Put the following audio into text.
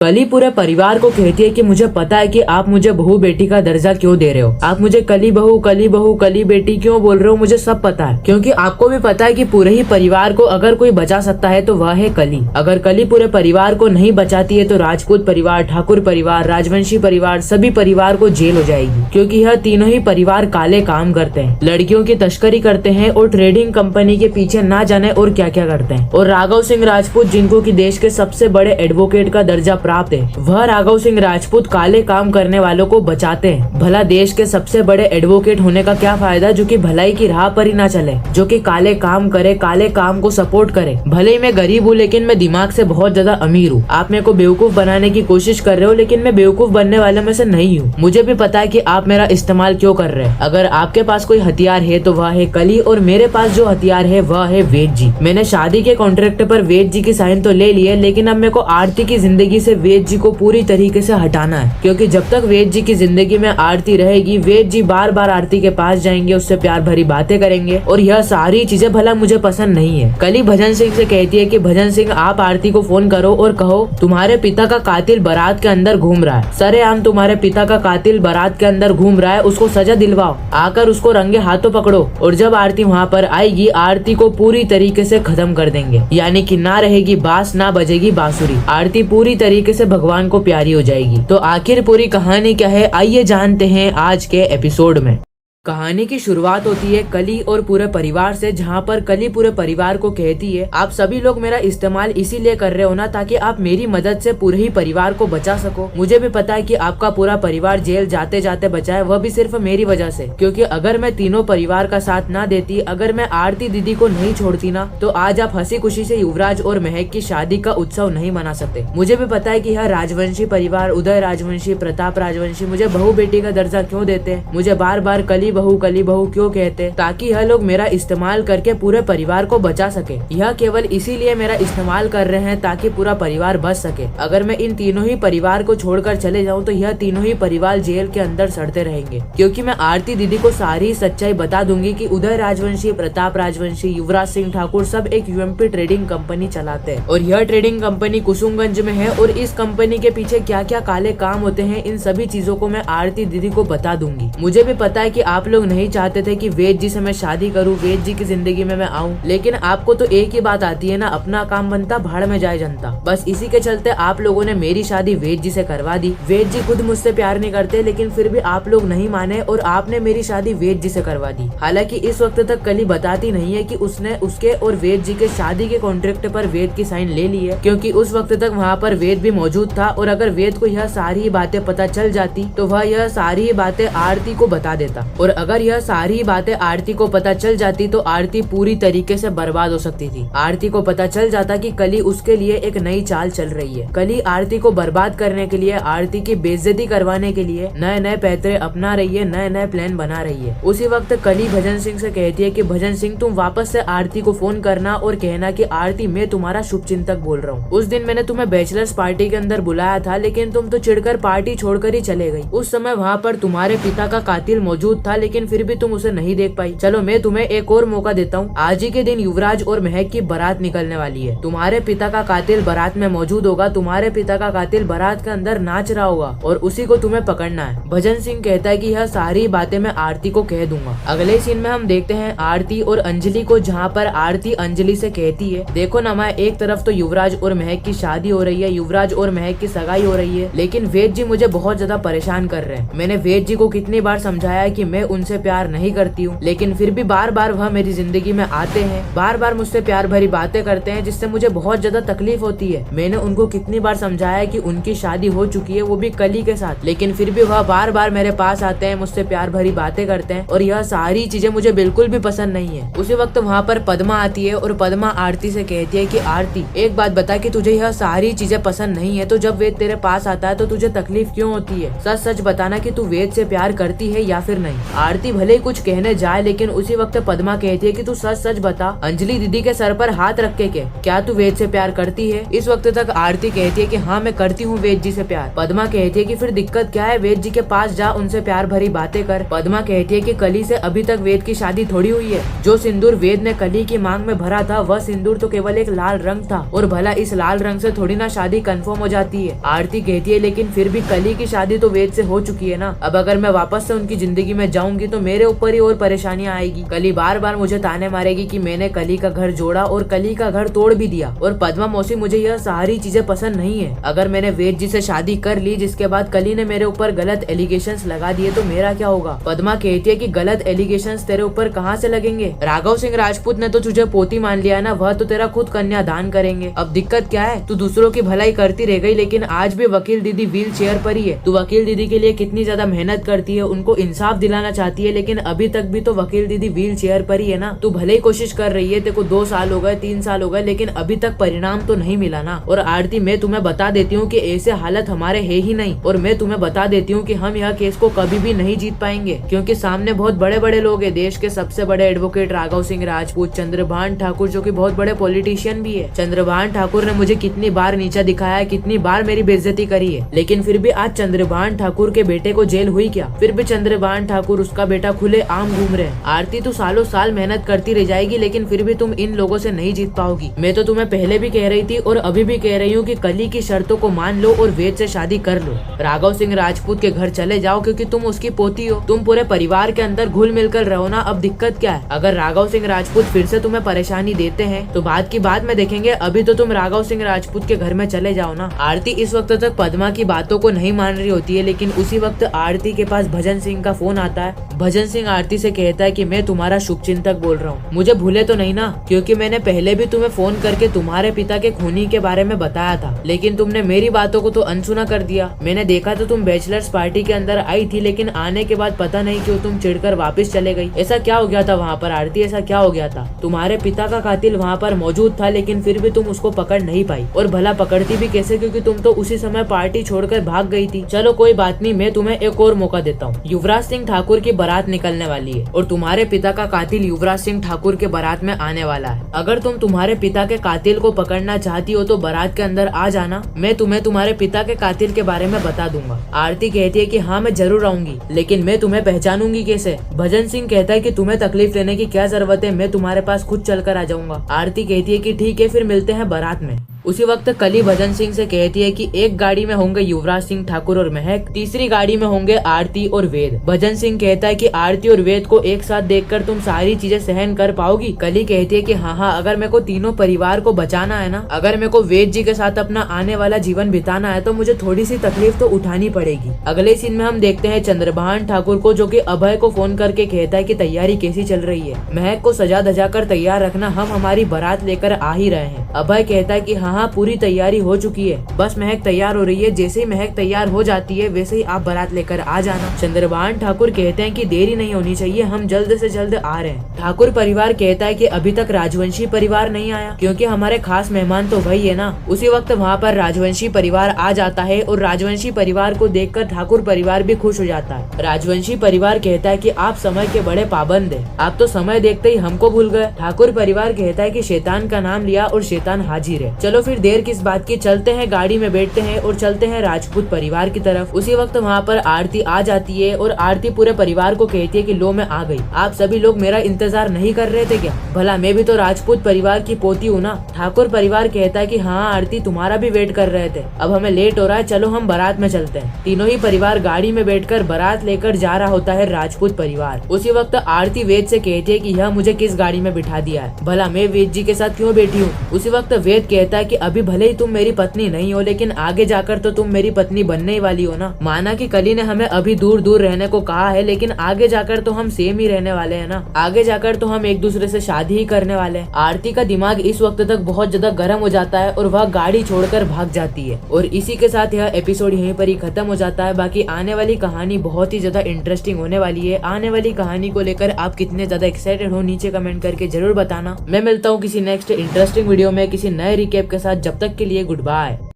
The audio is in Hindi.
कली पूरे परिवार को कहती है कि मुझे पता है कि आप मुझे बहू बेटी का दर्जा क्यों दे रहे हो। आप मुझे कली बहू कली बेटी क्यों बोल रहे हो, मुझे सब पता है। क्योंकि आपको भी पता है कि पूरे ही परिवार को अगर कोई बचा सकता है तो वह है कली। अगर कली पूरे परिवार को नहीं बचाती है तो राजपूत परिवार, ठाकुर परिवार, राजवंशी परिवार, सभी परिवार को जेल हो जाएगी। क्योंकि यह तीनों ही परिवार काले काम करते हैं, लड़कियों की तस्करी करते हैं और ट्रेडिंग कंपनी के पीछे ना जाने और क्या क्या करते हैं। और राघव सिंह राजपूत, जिनको की देश के सबसे बड़े एडवोकेट का दर्जा प्राप्त है, वह राघव सिंह राजपूत काले काम करने वालों को बचाते हैं। भला देश के सबसे बड़े एडवोकेट होने का क्या फायदा जो कि भलाई की राह पर ही ना चले, जो कि काले काम करे, काले काम को सपोर्ट करे। भले ही मैं गरीब हूँ लेकिन मैं दिमाग से बहुत ज्यादा अमीर हूँ। आप मेरे को बेवकूफ बनाने की कोशिश कर रहे हो लेकिन मैं बेवकूफ बनने वाले में से नहीं हूँ। मुझे भी पता है कि आप मेरा इस्तेमाल क्यों कर रहे हैं। अगर आपके पास कोई हथियार है तो वह है कली, और मेरे पास जो हथियार है वह है वेद जी। मैंने शादी के कॉन्ट्रैक्ट पर वेद जी की साइन तो ले ली है, लेकिन अब मेरे को आरती की जिंदगी से वेद जी को पूरी तरीके से हटाना है। क्योंकि जब तक वेद जी की जिंदगी में आरती रहेगी, वेद जी बार बार आरती के पास जाएंगे, उससे प्यार भरी बातें करेंगे, और यह सारी चीजें भला मुझे पसंद नहीं है। कली भजन सिंह से कहती है कि भजन सिंह, आप आरती को फोन करो और कहो तुम्हारे पिता का कातिल बारात के अंदर घूम रहा है। सरेआम तुम्हारे पिता का कातिल बारात के अंदर घूम रहा है, उसको सजा दिलवाओ। आकर उसको रंगे हाथों पकड़ो, और जब आरती वहाँ पर आएगी, आरती को पूरी तरीके से खत्म कर देंगे। यानी कि ना रहेगी बांस, ना बजेगी बांसुरी। आरती पूरी तरीके से भगवान को प्यारी हो जाएगी। तो आखिर पूरी कहानी क्या है, आइए जानते हैं आज के एपिसोड में। कहानी की शुरुआत होती है कली और पूरे परिवार से, जहाँ पर कली पूरे परिवार को कहती है, आप सभी लोग मेरा इस्तेमाल इसीलिए कर रहे हो ना ताकि आप मेरी मदद से पूरे ही परिवार को बचा सको। मुझे भी पता है कि आपका पूरा परिवार जेल जाते जाते बचा है, वह भी सिर्फ मेरी वजह से। क्योंकि अगर मैं तीनों परिवार का साथ ना देती, अगर मैं आरती दीदी को नहीं छोड़ती ना, तो आज आप हंसी खुशी से युवराज और महक की शादी का उत्सव नहीं मना सकते। मुझे भी पता है कि यह राजवंशी परिवार, उदय राजवंशी, प्रताप राजवंशी मुझे बहू बेटी का दर्जा क्यों देते हैं, मुझे बार बार कली बहू क्यों कहते, ताकि यह लोग मेरा इस्तेमाल करके पूरे परिवार को बचा सके। यह केवल इसीलिए मेरा इस्तेमाल कर रहे हैं ताकि पूरा परिवार बच सके। अगर मैं इन तीनों ही परिवार को छोड़कर चले जाऊं तो यह तीनों ही परिवार जेल के अंदर सड़ते रहेंगे। क्योंकि मैं आरती दीदी को सारी सच्चाई बता दूंगी कि उदय राजवंशी, प्रताप राजवंशी, युवराज सिंह ठाकुर सब एक यूएमपी ट्रेडिंग कंपनी चलाते हैं, और यह ट्रेडिंग कंपनी कुसुमगंज में है, और इस कंपनी के पीछे क्या क्या काले काम होते हैं, इन सभी चीजों को मैं आरती दीदी को बता दूंगी। मुझे भी पता है कि आप लोग नहीं चाहते थे कि वेद जी से मैं शादी करूं, वेद जी की जिंदगी में मैं आऊं, लेकिन आपको तो एक ही बात आती है ना, अपना काम बनता भाड़ में जाए जनता। बस इसी के चलते आप लोगों ने मेरी शादी वेद जी से करवा दी। वेद जी खुद मुझसे प्यार नहीं करते, लेकिन फिर भी आप लोग नहीं माने और आपने मेरी शादी वेद जी से करवा दी। हालांकि इस वक्त तक कली बताती नहीं है कि उसने उसके और वेद जी के शादी के कॉन्ट्रैक्ट पर वेद की साइन ले ली है, क्योंकि उस वक्त तक वहाँ पर वेद भी मौजूद था, और अगर वेद को यह सारी बातें पता चल जाती तो वह यह सारी बातें आरती को बता देता, और अगर यह सारी बातें आरती को पता चल जाती तो आरती पूरी तरीके से बर्बाद हो सकती थी। आरती को पता चल जाता कि कली उसके लिए एक नई चाल चल रही है। कली आरती को बर्बाद करने के लिए, आरती की बेइज्जती करवाने के लिए नए नए पैतरे अपना रही है, नए नए प्लान बना रही है। उसी वक्त कली भजन सिंह से कहती है कि भजन सिंह, तुम वापस से आरती को फोन करना और कहना कि आरती, मैं तुम्हारा शुभ चिंतक बोल रहा हूँ। उस दिन मैंने तुम्हें बैचलर्स पार्टी के अंदर बुलाया था, लेकिन तुम तो चिढ़कर पार्टी छोड़कर ही चले गई। उस समय वहाँ पर तुम्हारे पिता का कातिल मौजूद था, लेकिन फिर भी तुम उसे नहीं देख पाई। चलो मैं तुम्हें एक और मौका देता हूँ। आज ही के दिन युवराज और महक की बारात निकलने वाली है। तुम्हारे पिता का कातिल बारात में मौजूद होगा, तुम्हारे पिता का कातिल बारात के अंदर नाच रहा होगा, और उसी को तुम्हें पकड़ना है। भजन सिंह कहता है कि यह सारी बातें मैं आरती को कह दूंगा। अगले सीन में हम देखते हैं आरती और अंजलि को, जहाँ पर आरती अंजलि से कहती है, देखो ना माँ, एक तरफ तो युवराज और महक की शादी हो रही है, युवराज और महक की सगाई हो रही है, लेकिन वेद जी मुझे बहुत ज्यादा परेशान कर रहे हैं। मैंने वेद जी को कितनी बार समझाया है कि मैं उनसे प्यार नहीं करती हूँ, लेकिन फिर भी बार बार वह मेरी जिंदगी में आते हैं, बार बार मुझसे प्यार भरी बातें करते हैं, जिससे मुझे बहुत ज्यादा तकलीफ होती है। मैंने उनको कितनी बार समझाया कि उनकी शादी हो चुकी है, वो भी कली के साथ, लेकिन फिर भी वह बार बार मेरे पास आते हैं, मुझसे प्यार भरी बातें करते हैं, और यह सारी चीजें मुझे बिल्कुल भी पसंद नहीं है। उसी वक्त वहाँ पर पद्मा आती है, और पद्मा आरती से कहती है कि आरती, एक बात बता कि तुझे यह सारी चीजें पसंद नहीं है, तो जब वेद तेरे पास आता है तो तुझे तकलीफ क्यों होती है? सच सच बताना कि तू वेद से प्यार करती है या फिर नहीं। आरती भले ही कुछ कहने जाए लेकिन उसी वक्त पद्मा कहती है कि तू सच सच बता, अंजलि दीदी के सर पर हाथ रख के क्या तू वेद से प्यार करती है? इस वक्त तक आरती कहती है कि हाँ मैं करती हूँ वेद जी से प्यार। पद्मा कहती है कि फिर दिक्कत क्या है, वेद जी के पास जा, उनसे प्यार भरी बातें कर। पद्मा कहती है कि कली से अभी तक वेद की शादी थोड़ी हुई है। जो सिंदूर वेद ने कली की मांग में भरा था वह सिंदूर तो केवल एक लाल रंग था, और भला इस लाल रंग से थोड़ी ना शादी कंफर्म हो जाती है। आरती कहती है लेकिन फिर भी कली की शादी तो वेद से हो चुकी है ना, अब अगर मैं वापस से उनकी जिंदगी में जाऊंगी तो मेरे ऊपर ही और परेशानियां आएगी। कली बार बार मुझे ताने मारेगी कि मैंने कली का घर जोड़ा और कली का घर तोड़ भी दिया। और पद्मा मौसी मुझे यह सारी चीजें पसंद नहीं है। अगर मैंने वेद जी से शादी कर ली जिसके बाद कली ने मेरे ऊपर गलत एलिगेशंस लगा दिए तो मेरा क्या होगा? पद्मा कहती है कि गलत एलिगेशंस तेरे ऊपर कहाँ से लगेंगे? राघव सिंह राजपूत ने तो तुझे पोती मान लिया ना, वह तो तेरा खुद कन्यादान करेंगे। अब दिक्कत क्या है? तू दूसरों की भलाई करती रह गई लेकिन आज भी वकील दीदी व्हील चेयर पर ही है। तू वकील दीदी के लिए कितनी ज्यादा मेहनत करती है, उनको इंसाफ दिलाना चाहती है, लेकिन अभी तक भी तो वकील दीदी व्हील चेयर पर ही है ना। तू भले ही कोशिश कर रही है, तेरे को 2 साल हो गए, 3 साल हो गए, लेकिन अभी तक परिणाम तो नहीं मिला ना। और आरती मैं तुम्हें बता देती हूँ कि ऐसे हालत हमारे है ही नहीं, और मैं तुम्हें बता देती हूँ कि हम यह केस को कभी भी नहीं जीत पाएंगे, क्योंकि सामने बहुत बड़े बड़े लोग हैं। देश के सबसे बड़े एडवोकेट राघव सिंह राजपूत, चंद्रभान ठाकुर जो कि बहुत बड़े पॉलिटिशियन भी है। चंद्रभान ठाकुर ने मुझे कितनी बार नीचा दिखाया है, कितनी बार मेरी बेइज्जती करी है, लेकिन फिर भी आज चंद्रभान ठाकुर के बेटे को जेल हुई क्या? फिर भी चंद्रभान ठाकुर उसका बेटा खुले आम घूम रहे हैं। आरती तू सालों साल मेहनत करती रह जाएगी लेकिन फिर भी तुम इन लोगों से नहीं जीत पाओगी। मैं तो तुम्हें पहले भी कह रही थी और अभी भी कह रही हूँ कि कली की शर्तों को मान लो और वेद से शादी कर लो। राघव सिंह राजपूत के घर चले जाओ क्योंकि तुम उसकी पोती हो, तुम पूरे परिवार के अंदर घुल मिलकर रहो ना। अब दिक्कत क्या है? अगर राघव सिंह राजपूत फिर से तुम्हें परेशानी देते हैं तो बात की बात में देखेंगे, अभी तो तुम राघव सिंह राजपूत के घर में चले जाओ ना। आरती इस वक्त तक पद्मा की बातों को नहीं मान रही होती है, लेकिन उसी वक्त आरती के पास भजन सिंह का फोन आता है। भजन सिंह आरती से कहता है कि मैं तुम्हारा शुभचिंतक बोल रहा हूँ, मुझे भूले तो नहीं ना, क्योंकि मैंने पहले भी तुम्हें फोन करके तुम्हारे पिता के खूनी के बारे में बताया था, लेकिन तुमने मेरी बातों को तो अनसुना कर दिया। मैंने देखा तो तुम बैचलर्स पार्टी के अंदर आई थी, लेकिन आने के बाद पता नहीं क्यों तुम चिढ़कर वापस चले गई। ऐसा क्या हो गया था वहाँ पर आरती? ऐसा क्या हो गया था? तुम्हारे पिता का कातिल वहाँ पर मौजूद था, लेकिन फिर भी तुम उसको पकड़ नहीं पाई। और भला पकड़ती भी कैसे, क्योंकि तुम तो उसी समय पार्टी छोड़कर भाग गई थी। चलो कोई बात नहीं, मैं तुम्हें एक और मौका देता हूँ। युवराज सिंह ठाकुर की बारात निकलने वाली है और तुम्हारे पिता का कातिल युवराज सिंह ठाकुर के बारात में आने वाला है। अगर तुम तुम्हारे पिता के कातिल को पकड़ना चाहती हो तो बारात के अंदर आ जाना, मैं तुम्हें तुम्हारे पिता के कातिल के बारे में बता दूंगा। आरती कहती है कि हाँ मैं जरूर आऊंगी, लेकिन मैं तुम्हें पहचानूंगी कैसे? भजन सिंह कहता है कि तुम्हें तकलीफ लेने की क्या जरूरत है, मैं तुम्हारे पास खुद चलकर आ जाऊंगा। आरती कहती है कि ठीक है, फिर मिलते हैं बारात में। उसी वक्त कली भजन सिंह से कहती है कि एक गाड़ी में होंगे युवराज सिंह ठाकुर और महक, तीसरी गाड़ी में होंगे आरती और वेद। भजन सिंह कहता है कि आरती और वेद को एक साथ देखकर तुम सारी चीजें सहन कर पाओगी? कली कहती है कि हाँ, अगर मेरे को तीनों परिवार को बचाना है ना, अगर मेरे को वेद जी के साथ अपना आने वाला जीवन बिताना है तो मुझे थोड़ी सी तकलीफ तो उठानी पड़ेगी। अगले सीन में हम देखते हैं चंद्रभान ठाकुर को, जो कि अभय को फोन करके कहता है कि तैयारी कैसी चल रही है, महक को सजा धजा कर तैयार रखना, हम हमारी बारात लेकर आ ही रहे हैं। अभय कहता है कि हाँ पूरी तैयारी हो चुकी है, बस महक तैयार हो रही है, जैसे ही महक तैयार हो जाती है वैसे ही आप बारात लेकर आ जाना। चंद्रभान ठाकुर कहते हैं कि देरी नहीं होनी चाहिए, हम जल्द से जल्द आ रहे हैं। ठाकुर परिवार कहता है कि अभी तक राजवंशी परिवार नहीं आया, क्योंकि हमारे खास मेहमान तो वही है ना। उसी वक्त वहाँ पर राजवंशी परिवार आ जाता है और राजवंशी परिवार को देखकर ठाकुर परिवार भी खुश हो जाता है। राजवंशी परिवार कहता है कि आप समय के बड़े पाबंद है, आप तो समय देखते ही हमको भूल गए। ठाकुर परिवार कहता है कि शैतान का नाम लिया और शैतान हाजिर है। चलो फिर देर किस बात की, चलते हैं, गाड़ी में बैठते हैं और चलते हैं राजपूत परिवार की तरफ। उसी वक्त वहाँ पर आरती आ जाती है और आरती पूरे परिवार को कहती है कि लो मैं आ गई, आप सभी लोग मेरा इंतजार नहीं कर रहे थे क्या? भला मैं भी तो राजपूत परिवार की पोती हूँ ना। ठाकुर परिवार कहता है कि हाँ आरती, तुम्हारा भी वेट कर रहे थे, अब हमें लेट हो रहा है, चलो हम बारात में चलते हैं। तीनों ही परिवार गाड़ी में बैठकर बारात लेकर जा रहा होता है राजपूत परिवार। उसी वक्त आरती वेद से कहती है कि यह मुझे किस गाड़ी में बिठा दिया है, भला मैं वेद जी के साथ क्यों बैठी हूँ? उसी वक्त वेद कहता है कि अभी भले ही तुम मेरी पत्नी नहीं हो, लेकिन आगे जाकर तो तुम मेरी पत्नी बनने ही वाली हो ना। माना कि कली ने हमें अभी दूर दूर रहने को कहा है, लेकिन आगे जाकर तो हम सेम ही रहने वाले हैं ना, आगे जाकर तो हम एक दूसरे से शादी ही करने वाले हैं। आरती का दिमाग इस वक्त तक बहुत ज्यादा गर्म हो जाता है और वह गाड़ी छोड़कर भाग जाती है। और इसी के साथ यह एपिसोड यहीं पर ही खत्म हो जाता है। बाकी आने वाली कहानी बहुत ही ज्यादा इंटरेस्टिंग होने वाली है। आने वाली कहानी को लेकर आप कितने ज्यादा एक्साइटेड हो नीचे कमेंट करके जरूर बताना। मैं मिलता हूँ किसी नेक्स्ट इंटरेस्टिंग वीडियो में किसी नए रिकैप के साथ, जब तक के लिए गुड बाय।